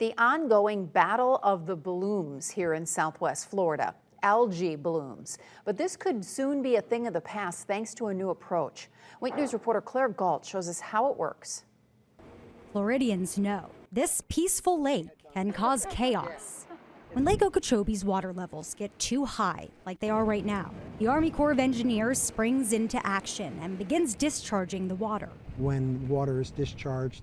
The ongoing battle of the blooms here in Southwest Florida. Algae blooms. But this could soon be a thing of the past thanks to a new approach. Wink News reporter Claire Galt shows us how it works. Floridians know this peaceful lake can cause chaos. When Lake Okeechobee's water levels get too high, like they are right now, the Army Corps of Engineers springs into action and begins discharging the water. When water is discharged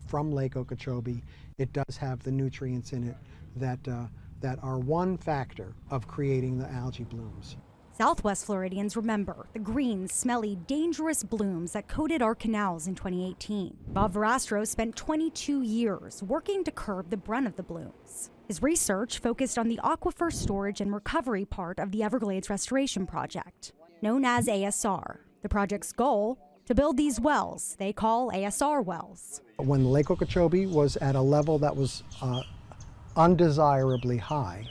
from Lake Okeechobee, it does have the nutrients in it that are one factor of creating the algae blooms. Southwest Floridians remember the green, smelly, dangerous blooms that coated our canals in 2018. Bob Verastro spent 22 years working to curb the brunt of the blooms. His research focused on the aquifer storage and recovery part of the Everglades Restoration Project, known as ASR. The project's goal? To build these wells they call ASR wells. When Lake Okeechobee was at a level that was undesirably high,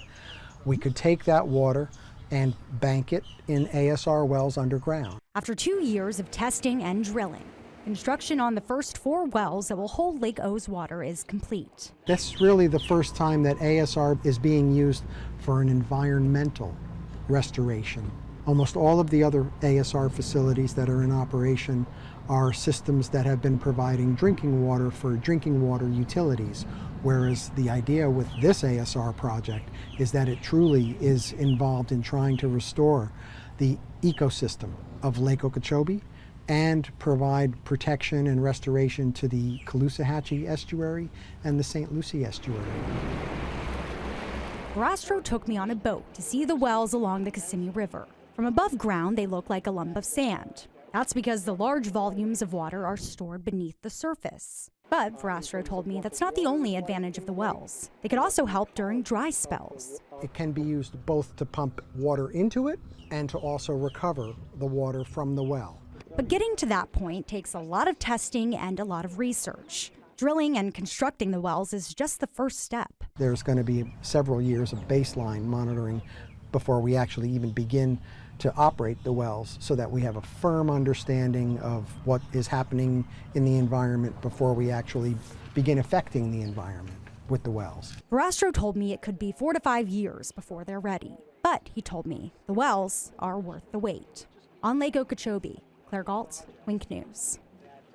we could take that water and bank it in ASR wells underground. After 2 years of testing and drilling, construction on the first 4 wells that will hold Lake O's water is complete. That's really the first time that ASR is being used for an environmental restoration. Almost all of the other ASR facilities that are in operation are systems that have been providing drinking water for drinking water utilities, whereas the idea with this ASR project is that it truly is involved in trying to restore the ecosystem of Lake Okeechobee and provide protection and restoration to the Caloosahatchee estuary and the St. Lucie estuary. Verastro took me on a boat to see the wells along the Kissimmee River. From above ground, they look like a lump of sand. That's because the large volumes of water are stored beneath the surface. But Verastro told me that's not the only advantage of the wells. They could also help during dry spells. It can be used both to pump water into it and to also recover the water from the well. But getting to that point takes a lot of testing and a lot of research. Drilling and constructing the wells is just the first step. There's going to be several years of baseline monitoring before we actually even begin to operate the wells, so that we have a firm understanding of what is happening in the environment before we actually begin affecting the environment with the wells. Verastro told me it could be 4 to 5 years before they're ready. But he told me the wells are worth the wait. On Lake Okeechobee, Claire Galt, Wink News.